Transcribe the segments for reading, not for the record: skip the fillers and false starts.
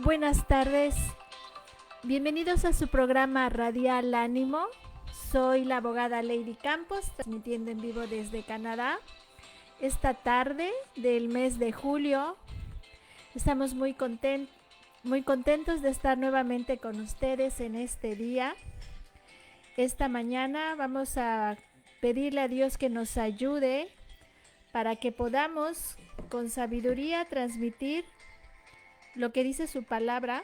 Buenas tardes, bienvenidos a su programa Radial Ánimo. Soy la abogada Lady Campos, transmitiendo en vivo desde Canadá. Esta tarde del mes de julio estamos muy contentos de estar nuevamente con ustedes en este día. Esta mañana vamos a pedirle a Dios que nos ayude para que podamos con sabiduría transmitir lo que dice su palabra,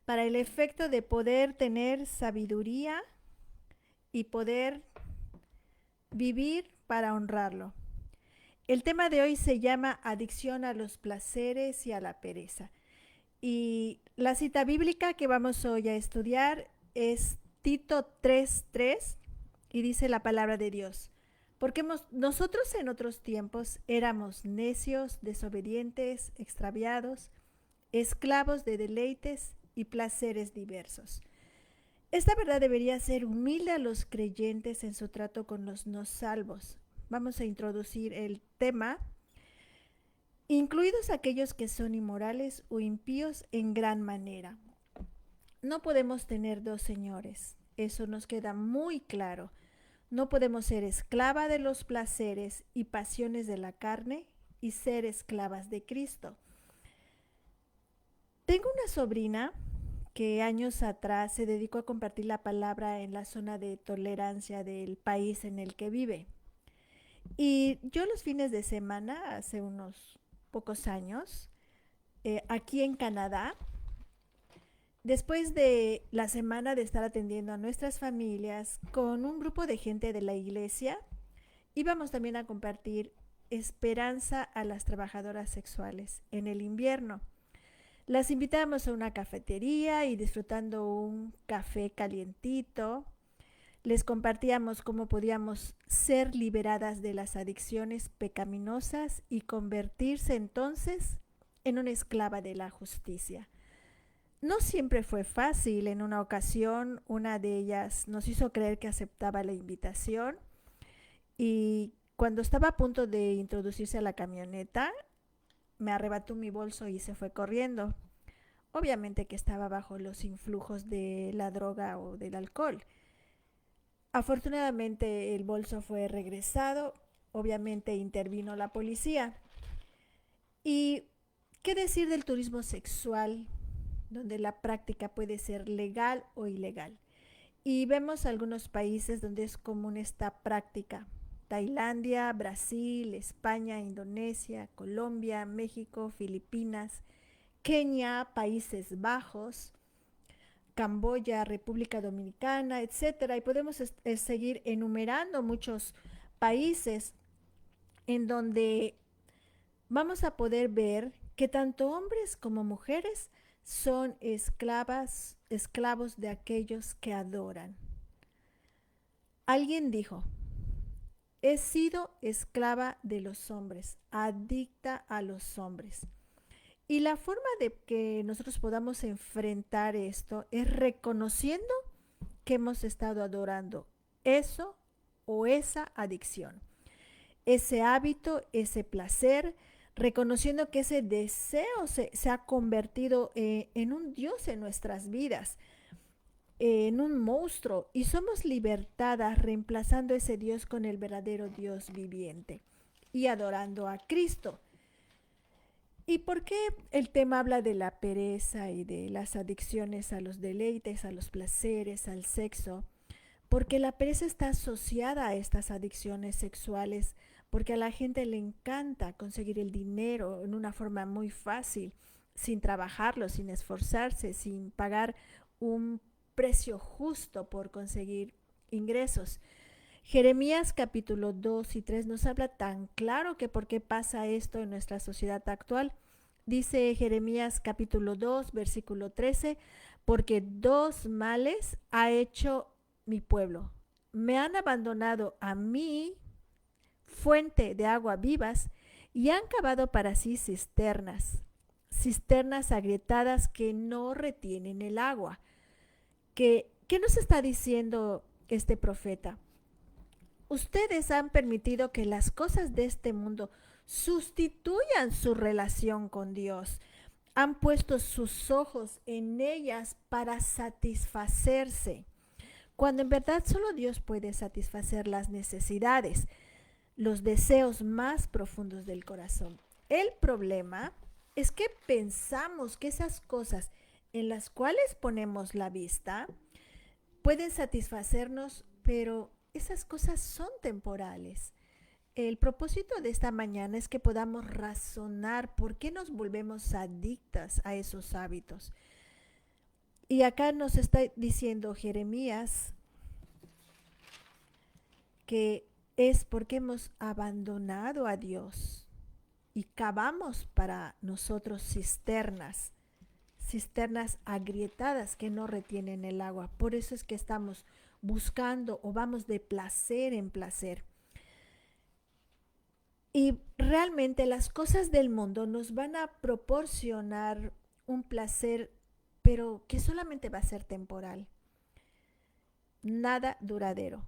para el efecto de poder tener sabiduría y poder vivir para honrarlo. El tema de hoy se llama adicción a los placeres y a la pereza. Y la cita bíblica que vamos hoy a estudiar es Tito 3:3 y dice la palabra de Dios. Porque nosotros en otros tiempos éramos necios, desobedientes, extraviados, esclavos de deleites y placeres diversos. Esta verdad debería ser humilde a los creyentes en su trato con los no salvos. Vamos a introducir el tema, incluidos aquellos que son inmorales o impíos en gran manera. No podemos tener dos señores, eso nos queda muy claro. No podemos ser esclava de los placeres y pasiones de la carne y ser esclavas de Cristo. Tengo una sobrina que años atrás se dedicó a compartir la palabra en la zona de tolerancia del país en el que vive. Y yo los fines de semana, hace unos pocos años, aquí en Canadá, después de la semana de estar atendiendo a nuestras familias con un grupo de gente de la iglesia, íbamos también a compartir esperanza a las trabajadoras sexuales en el invierno. Las invitamos a una cafetería y disfrutando un café calientito, les compartíamos cómo podíamos ser liberadas de las adicciones pecaminosas y convertirse entonces en una esclava de la justicia. No siempre fue fácil. En una ocasión, una de ellas nos hizo creer que aceptaba la invitación y cuando estaba a punto de introducirse a la camioneta, me arrebató mi bolso y se fue corriendo. Obviamente que estaba bajo los influjos de la droga o del alcohol. Afortunadamente el bolso fue regresado, obviamente intervino la policía. ¿Y qué decir del turismo sexual, donde la práctica puede ser legal o ilegal? Y vemos algunos países donde es común esta práctica. Tailandia, Brasil, España, Indonesia, Colombia, México, Filipinas, Kenia, Países Bajos, Camboya, República Dominicana, etcétera. Y podemos seguir enumerando muchos países en donde vamos a poder ver que tanto hombres como mujeres son esclavos de aquellos que adoran. Alguien dijo: he sido esclava de los hombres, adicta a los hombres. Y la forma de que nosotros podamos enfrentar esto es reconociendo que hemos estado adorando eso o esa adicción, ese hábito, ese placer, reconociendo que ese deseo se ha convertido en un Dios en nuestras vidas, en un monstruo, y somos libertadas reemplazando ese Dios con el verdadero Dios viviente y adorando a Cristo. ¿Y por qué el tema habla de la pereza y de las adicciones a los deleites, a los placeres, al sexo? Porque la pereza está asociada a estas adicciones sexuales, porque a la gente le encanta conseguir el dinero en una forma muy fácil, sin trabajarlo, sin esforzarse, sin pagar un precio justo por conseguir ingresos. Jeremías capítulo 2 y 3 nos habla tan claro que por qué pasa esto en nuestra sociedad actual. Dice Jeremías capítulo 2 versículo 13, porque dos males ha hecho mi pueblo. Me han abandonado a mí, fuente de agua vivas, y han cavado para sí cisternas agrietadas que no retienen el agua. ¿Qué nos está diciendo este profeta? Ustedes han permitido que las cosas de este mundo sustituyan su relación con Dios. han puesto sus ojos en ellas para satisfacerse, cuando en verdad solo Dios puede satisfacer las necesidades, los deseos más profundos del corazón. El problema es que pensamos que esas cosas en las cuales ponemos la vista pueden satisfacernos, pero esas cosas son temporales. El propósito de esta mañana es que podamos razonar por qué nos volvemos adictas a esos hábitos. Y acá nos está diciendo Jeremías que es porque hemos abandonado a Dios y cavamos para nosotros cisternas, cisternas agrietadas que no retienen el agua. Por eso es que estamos buscando o vamos de placer en placer. Y realmente las cosas del mundo nos van a proporcionar un placer, pero que solamente va a ser temporal, nada duradero.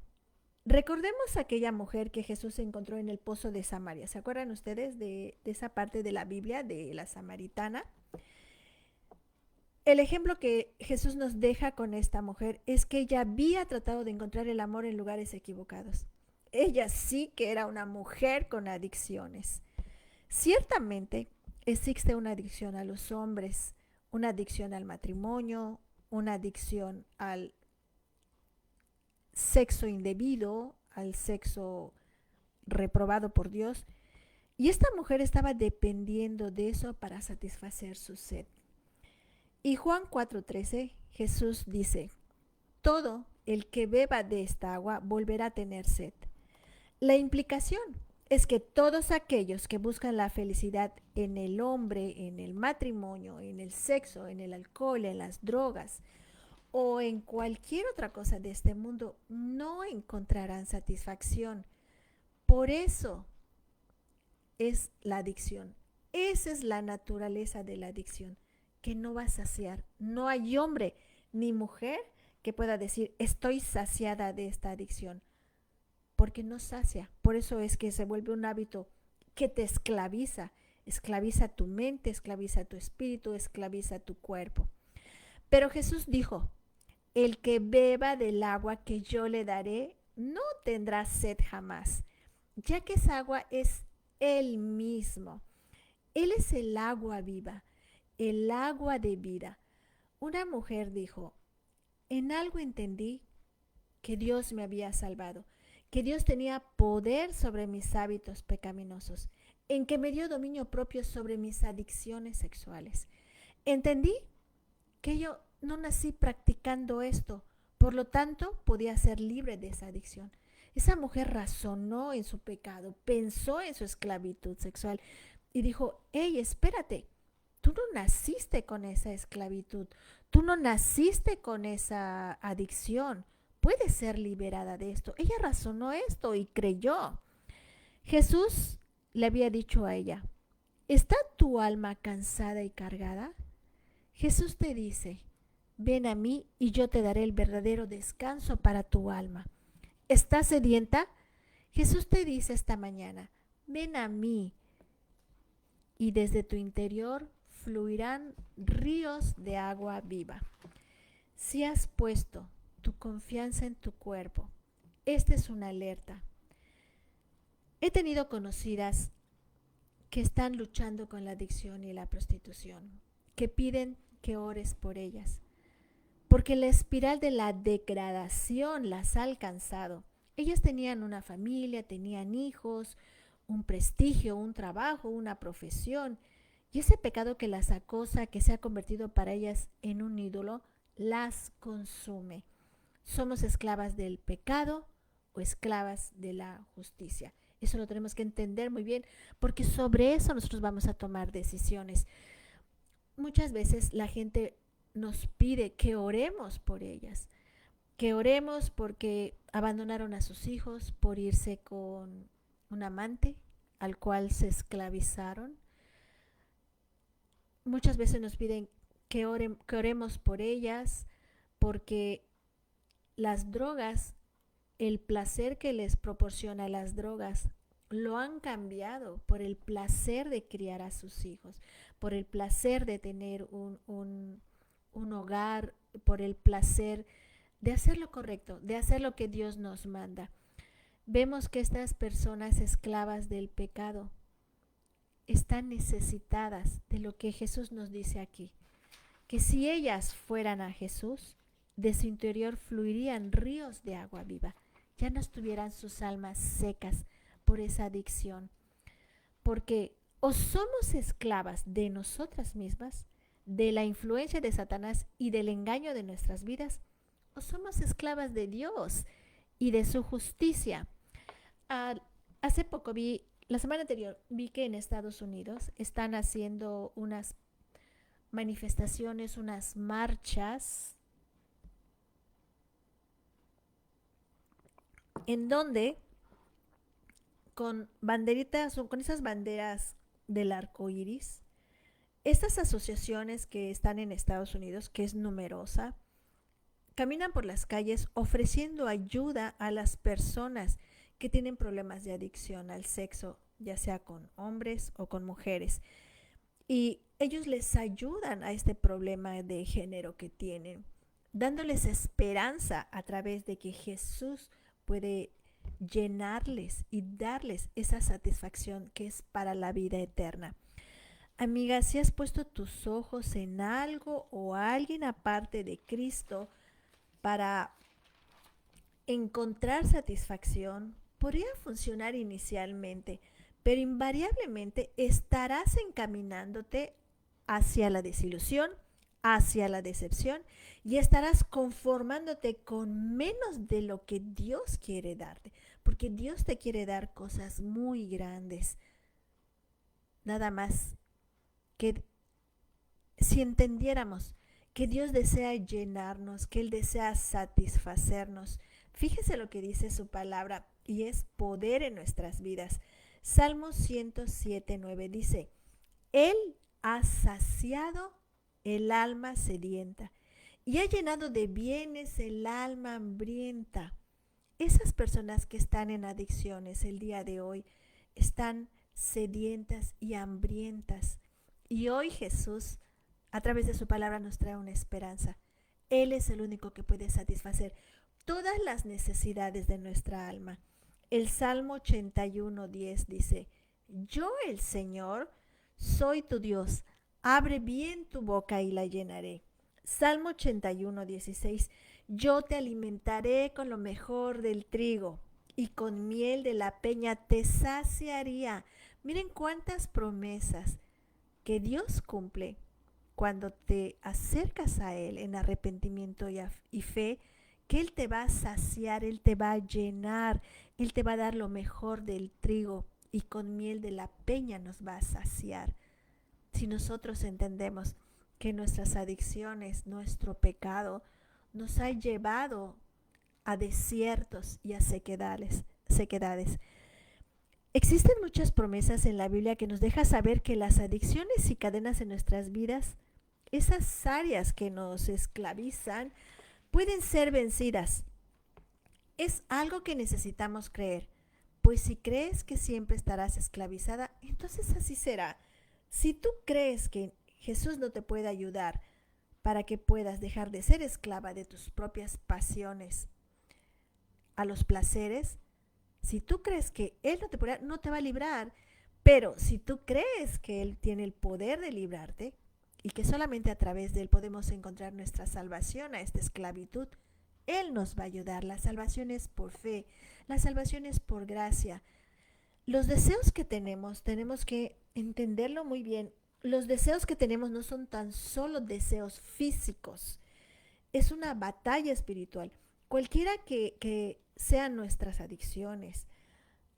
Recordemos a aquella mujer que Jesús encontró en el pozo de Samaria. ¿Se acuerdan ustedes de esa parte de la Biblia, de la samaritana? El ejemplo que Jesús nos deja con esta mujer es que ella había tratado de encontrar el amor en lugares equivocados. Ella sí que era una mujer con adicciones. Ciertamente existe una adicción a los hombres, una adicción al matrimonio, una adicción al sexo indebido, al sexo reprobado por Dios. Y esta mujer estaba dependiendo de eso para satisfacer su sed. Y Juan 4:13, Jesús dice, todo el que beba de esta agua volverá a tener sed. La implicación es que todos aquellos que buscan la felicidad en el hombre, en el matrimonio, en el sexo, en el alcohol, en las drogas o en cualquier otra cosa de este mundo, no encontrarán satisfacción. Por eso es la adicción. Esa es la naturaleza de la adicción, que no va a saciar. No hay hombre ni mujer que pueda decir, estoy saciada de esta adicción, porque no sacia. Por eso es que se vuelve un hábito que te esclaviza. Esclaviza tu mente, esclaviza tu espíritu, esclaviza tu cuerpo. Pero Jesús dijo, el que beba del agua que yo le daré no tendrá sed jamás, ya que esa agua es Él mismo. Él es el agua viva, el agua de vida. Una mujer dijo, en algo entendí que Dios me había salvado, que Dios tenía poder sobre mis hábitos pecaminosos, en que me dio dominio propio sobre mis adicciones sexuales. Entendí que yo no nací practicando esto, por lo tanto podía ser libre de esa adicción. Esa mujer razonó en su pecado, pensó en su esclavitud sexual y dijo, hey, espérate, tú no naciste con esa esclavitud, tú no naciste con esa adicción, puedes ser liberada de esto. Ella razonó esto y creyó. Jesús le había dicho a ella, ¿está tu alma cansada y cargada? Jesús te dice, ven a mí y yo te daré el verdadero descanso para tu alma. ¿Estás sedienta? Jesús te dice esta mañana, ven a mí y desde tu interior fluirán ríos de agua viva. Si has puesto tu confianza en tu cuerpo, esta es una alerta. He tenido conocidas que están luchando con la adicción y la prostitución, que piden que ores por ellas, porque la espiral de la degradación las ha alcanzado. Ellas tenían una familia, tenían hijos, un prestigio, un trabajo, una profesión, y ese pecado que las acosa, que se ha convertido para ellas en un ídolo, las consume. ¿Somos esclavas del pecado o esclavas de la justicia? Eso lo tenemos que entender muy bien, porque sobre eso nosotros vamos a tomar decisiones. Muchas veces la gente nos pide que oremos por ellas, que oremos porque abandonaron a sus hijos por irse con un amante al cual se esclavizaron. Muchas veces nos piden que oremos por ellas porque las drogas, el placer que les proporciona las drogas, lo han cambiado por el placer de criar a sus hijos, por el placer de tener un hogar, por el placer de hacer lo correcto, de hacer lo que Dios nos manda. Vemos que estas personas esclavas del pecado están necesitadas de lo que Jesús nos dice aquí, que si ellas fueran a Jesús, de su interior fluirían ríos de agua viva, ya no estuvieran sus almas secas por esa adicción, porque o somos esclavas de nosotras mismas, de la influencia de Satanás y del engaño de nuestras vidas, o somos esclavas de Dios y de su justicia. Ah, hace poco la semana anterior vi que en Estados Unidos están haciendo unas manifestaciones, unas marchas, en donde con banderitas o con esas banderas del arco iris, estas asociaciones que están en Estados Unidos, que es numerosa, caminan por las calles ofreciendo ayuda a las personas que tienen problemas de adicción al sexo, ya sea con hombres o con mujeres. Y ellos les ayudan a este problema de género que tienen, dándoles esperanza a través de que Jesús puede llenarles y darles esa satisfacción que es para la vida eterna. Amiga, si has puesto tus ojos en algo o alguien aparte de Cristo para encontrar satisfacción, podría funcionar inicialmente, pero invariablemente estarás encaminándote hacia la desilusión, hacia la decepción, y estarás conformándote con menos de lo que Dios quiere darte, porque Dios te quiere dar cosas muy grandes. Nada más que si entendiéramos que Dios desea llenarnos, que Él desea satisfacernos. Fíjese lo que dice su palabra y es poder en nuestras vidas. Salmo 107:9 dice, Él ha saciado el alma sedienta y ha llenado de bienes el alma hambrienta. Esas personas que están en adicciones el día de hoy están sedientas y hambrientas. Y hoy Jesús, a través de su palabra, nos trae una esperanza. Él es el único que puede satisfacer todas las necesidades de nuestra alma. El Salmo 81:10 dice, yo el Señor soy tu Dios, abre bien tu boca y la llenaré. Salmo 81:16, yo te alimentaré con lo mejor del trigo y con miel de la peña te saciaría. Miren cuántas promesas que Dios cumple cuando te acercas a Él en arrepentimiento y fe, que Él te va a saciar, Él te va a llenar, Él te va a dar lo mejor del trigo y con miel de la peña nos va a saciar. Si nosotros entendemos que nuestras adicciones, nuestro pecado, nos ha llevado a desiertos y a sequedades. Existen muchas promesas en la Biblia que nos deja saber que las adicciones y cadenas en nuestras vidas, esas áreas que nos esclavizan, pueden ser vencidas. Es algo que necesitamos creer, pues si crees que siempre estarás esclavizada, entonces así será. Si tú crees que Jesús no te puede ayudar para que puedas dejar de ser esclava de tus propias pasiones a los placeres, si tú crees que Él no te va a librar, pero si tú crees que Él tiene el poder de librarte y que solamente a través de Él podemos encontrar nuestra salvación a esta esclavitud, Él nos va a ayudar. La salvación es por fe, la salvación es por gracia. Los deseos que tenemos que entenderlo muy bien. Los deseos que tenemos no son tan solo deseos físicos, es una batalla espiritual. Cualquiera que sean nuestras adicciones,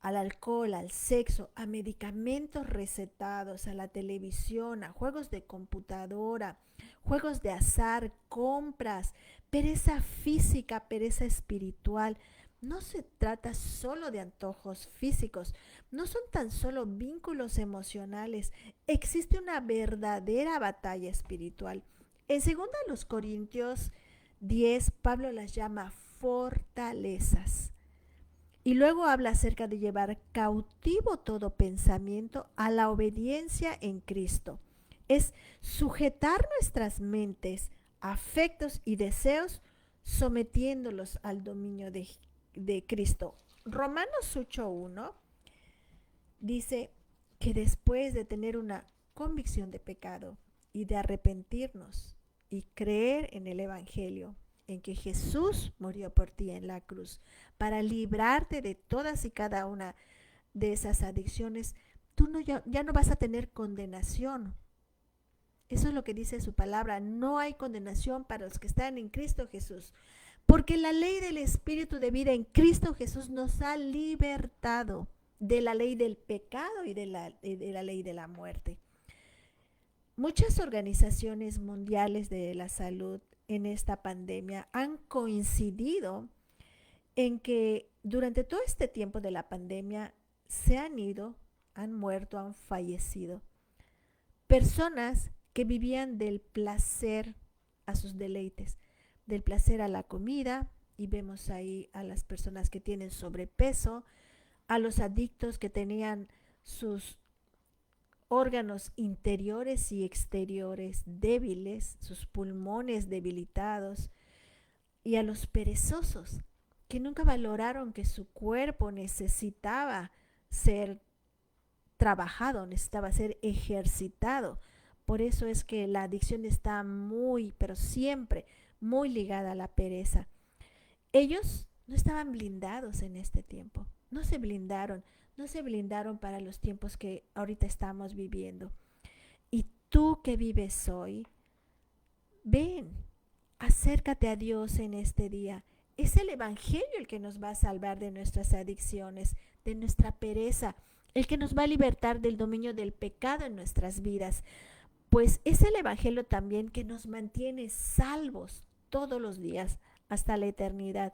al alcohol, al sexo, a medicamentos recetados, a la televisión, a juegos de computadora, juegos de azar, compras, pereza física, pereza espiritual. No se trata solo de antojos físicos, no son tan solo vínculos emocionales, existe una verdadera batalla espiritual. En 2 Corintios 10, Pablo las llama fortalezas. Y luego habla acerca de llevar cautivo todo pensamiento a la obediencia en Cristo. Es sujetar nuestras mentes, afectos y deseos, sometiéndolos al dominio de Cristo. Romanos 8:1 dice que después de tener una convicción de pecado y de arrepentirnos y creer en el Evangelio, en que Jesús murió por ti en la cruz para librarte de todas y cada una de esas adicciones, tú ya no vas a tener condenación. Eso es lo que dice su palabra. No hay condenación para los que están en Cristo Jesús. Porque la ley del Espíritu de vida en Cristo Jesús nos ha libertado de la ley del pecado y de la ley de la muerte. Muchas organizaciones mundiales de la salud en esta pandemia han coincidido en que durante todo este tiempo de la pandemia se han ido, han muerto, han fallecido personas que vivían del placer a sus deleites, del placer a la comida, y vemos ahí a las personas que tienen sobrepeso, a los adictos que tenían sus órganos interiores y exteriores débiles, sus pulmones debilitados, y a los perezosos que nunca valoraron que su cuerpo necesitaba ser trabajado, necesitaba ser ejercitado. Por eso es que la adicción está muy, pero siempre muy ligada a la pereza. Ellos no estaban blindados en este tiempo, no se blindaron, no se blindaron para los tiempos que ahorita estamos viviendo. Y tú que vives hoy, ven, acércate a Dios en este día. Es el Evangelio el que nos va a salvar de nuestras adicciones, de nuestra pereza, el que nos va a libertar del dominio del pecado en nuestras vidas. Pues es el Evangelio también que nos mantiene salvos todos los días hasta la eternidad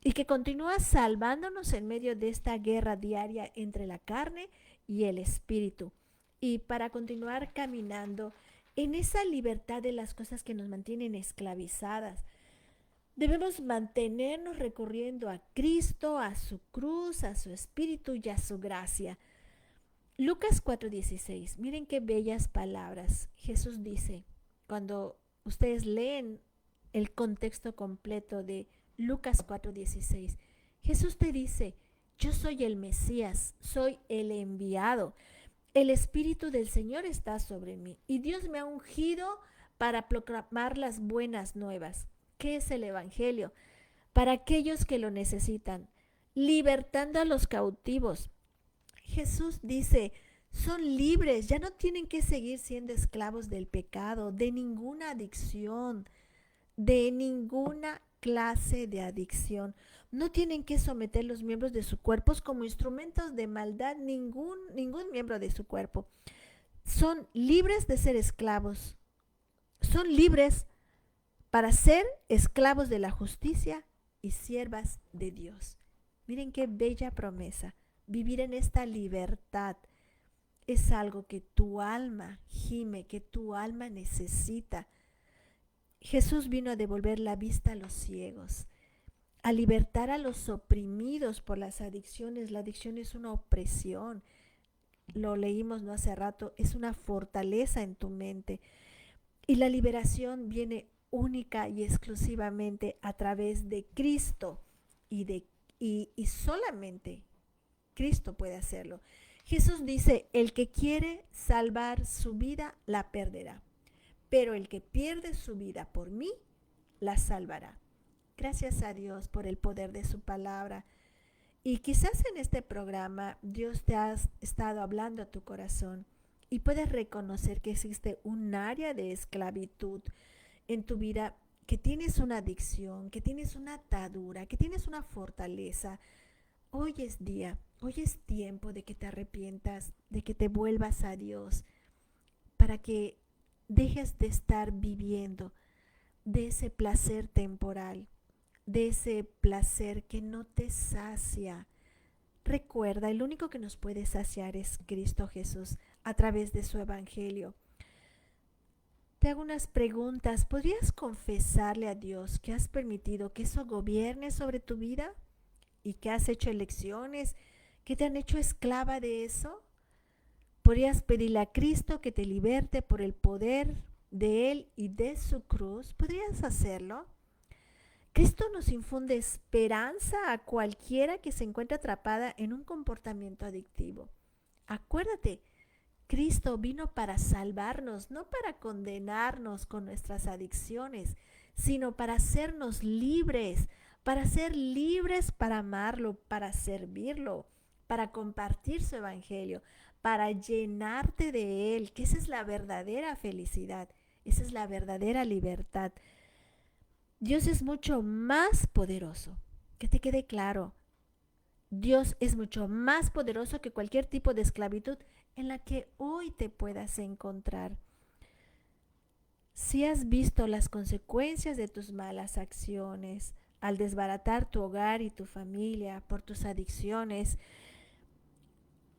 y que continúa salvándonos en medio de esta guerra diaria entre la carne y el espíritu. Y para continuar caminando en esa libertad de las cosas que nos mantienen esclavizadas, debemos mantenernos recurriendo a Cristo, a su cruz, a su espíritu y a su gracia. Lucas 4:16, miren qué bellas palabras. Jesús dice, cuando ustedes leen el contexto completo de Lucas 4:16, Jesús te dice, yo soy el Mesías, soy el enviado. El Espíritu del Señor está sobre mí y Dios me ha ungido para proclamar las buenas nuevas. ¿Qué es el Evangelio? Para aquellos que lo necesitan, libertando a los cautivos. Jesús dice, son libres, ya no tienen que seguir siendo esclavos del pecado, de ninguna adicción, de ninguna clase de adicción. No tienen que someter los miembros de sus cuerpos como instrumentos de maldad, ningún miembro de su cuerpo. Son libres de ser esclavos. Son libres para ser esclavos de la justicia y siervas de Dios. Miren qué bella promesa. Vivir en esta libertad es algo que tu alma gime, que tu alma necesita. Jesús vino a devolver la vista a los ciegos, a libertar a los oprimidos por las adicciones. La adicción es una opresión. Lo leímos no hace rato, es una fortaleza en tu mente. Y la liberación viene única y exclusivamente a través de Cristo y solamente Cristo puede hacerlo. Jesús dice, el que quiere salvar su vida la perderá, pero el que pierde su vida por mí la salvará. Gracias a Dios por el poder de su palabra. Y quizás en este programa Dios te ha estado hablando a tu corazón y puedes reconocer que existe un área de esclavitud en tu vida, que tienes una adicción, que tienes una atadura, que tienes una fortaleza. Hoy es día, hoy es tiempo de que te arrepientas, de que te vuelvas a Dios, para que dejes de estar viviendo de ese placer temporal, de ese placer que no te sacia. Recuerda, el único que nos puede saciar es Cristo Jesús a través de su Evangelio. Te hago unas preguntas. ¿Podrías confesarle a Dios que has permitido que eso gobierne sobre tu vida? y que has hecho elecciones que te han hecho esclava de eso. Podrías pedirle a Cristo que te liberte por el poder de Él y de su cruz. ¿Podrías hacerlo? Cristo nos infunde esperanza a cualquiera que se encuentre atrapada en un comportamiento adictivo. Acuérdate, Cristo vino para salvarnos, no para condenarnos con nuestras adicciones, sino para hacernos libres, para ser libres para amarlo, para servirlo, para compartir su evangelio, para llenarte de Él, que esa es la verdadera felicidad, esa es la verdadera libertad. Dios es mucho más poderoso, que te quede claro. Dios es mucho más poderoso que cualquier tipo de esclavitud en la que hoy te puedas encontrar. Si has visto las consecuencias de tus malas acciones al desbaratar tu hogar y tu familia por tus adicciones,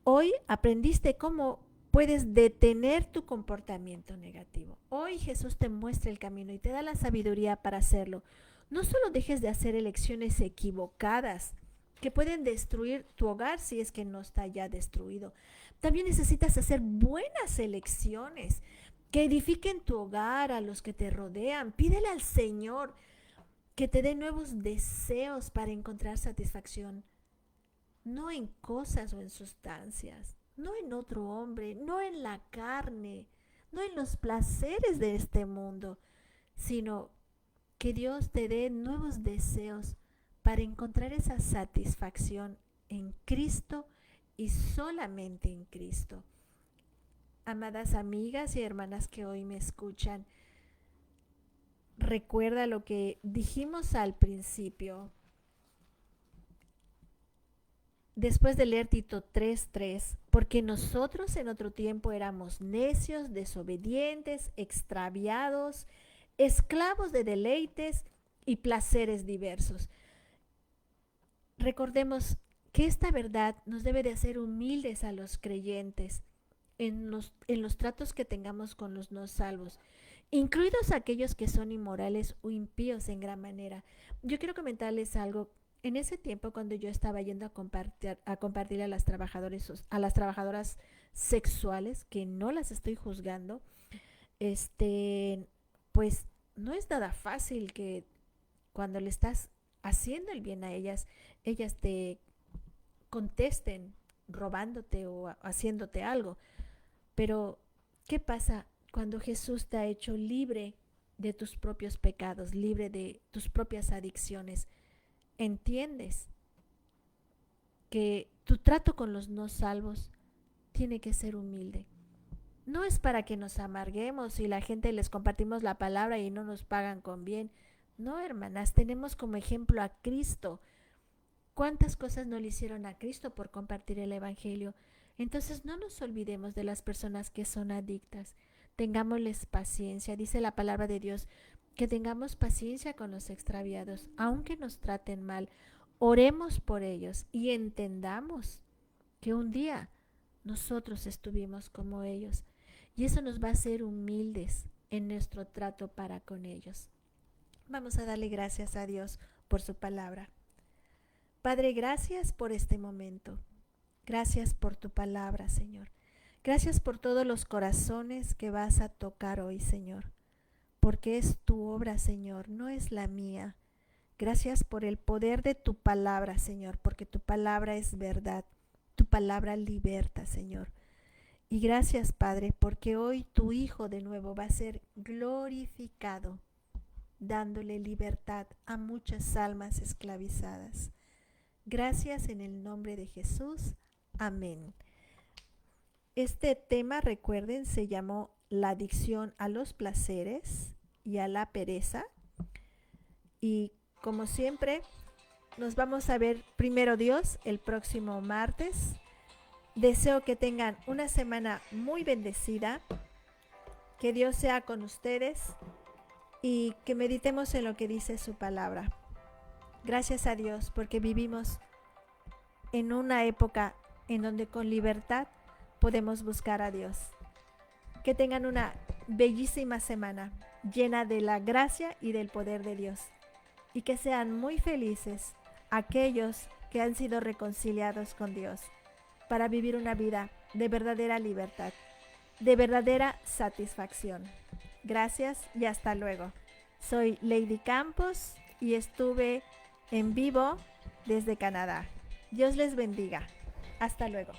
hoy aprendiste cómo puedes detener tu comportamiento negativo. Hoy Jesús te muestra el camino y te da la sabiduría para hacerlo. No solo dejes de hacer elecciones equivocadas que pueden destruir tu hogar si es que no está ya destruido. También necesitas hacer buenas elecciones que edifiquen tu hogar, a los que te rodean. Pídele al Señor que te dé nuevos deseos para encontrar satisfacción, no en cosas o en sustancias, no en otro hombre, no en la carne, no en los placeres de este mundo, sino que Dios te dé nuevos deseos para encontrar esa satisfacción en Cristo y solamente en Cristo. Amadas amigas y hermanas que hoy me escuchan, recuerda lo que dijimos al principio. Después de leer Tito 3:3, porque nosotros en otro tiempo éramos necios, desobedientes, extraviados, esclavos de deleites y placeres diversos. Recordemos que esta verdad nos debe de hacer humildes a los creyentes en los tratos que tengamos con los no salvos, incluidos aquellos que son inmorales o impíos en gran manera. Yo quiero comentarles algo. En ese tiempo, cuando yo estaba yendo a compartir a las trabajadoras sexuales, que no las estoy juzgando, pues no es nada fácil que cuando le estás haciendo el bien a ellas te contesten robándote o haciéndote algo. Pero, ¿qué pasa cuando Jesús te ha hecho libre de tus propios pecados, libre de tus propias adicciones? Entiendes que tu trato con los no salvos tiene que ser humilde. No es para que nos amarguemos y la gente les compartimos la palabra y no nos pagan con bien. No, hermanas, tenemos como ejemplo a Cristo. ¿Cuántas cosas no le hicieron a Cristo por compartir el evangelio? Entonces no nos olvidemos de las personas que son adictas. Tengámosles paciencia. Dice la palabra de Dios que tengamos paciencia con los extraviados, aunque nos traten mal. Oremos por ellos y entendamos que un día nosotros estuvimos como ellos. Y eso nos va a hacer humildes en nuestro trato para con ellos. Vamos a darle gracias a Dios por su palabra. Padre, gracias por este momento. Gracias por tu palabra, Señor. Gracias por todos los corazones que vas a tocar hoy, Señor. Porque es tu obra, Señor, no es la mía. Gracias por el poder de tu palabra, Señor, porque tu palabra es verdad. Tu palabra liberta, Señor. Y gracias, Padre, porque hoy tu Hijo de nuevo va a ser glorificado, dándole libertad a muchas almas esclavizadas. Gracias en el nombre de Jesús. Amén. Este tema, recuerden, se llamó la adicción a los placeres y a la pereza. Y como siempre, nos vamos a ver primero Dios el próximo martes. Deseo que tengan una semana muy bendecida, que Dios sea con ustedes y que meditemos en lo que dice su palabra. Gracias a Dios porque vivimos en una época en donde con libertad podemos buscar a Dios. Que tengan una bellísima semana llena de la gracia y del poder de Dios. Y que sean muy felices aquellos que han sido reconciliados con Dios para vivir una vida de verdadera libertad, de verdadera satisfacción. Gracias y hasta luego. Soy Lady Campos y estuve en vivo desde Canadá. Dios les bendiga. Hasta luego.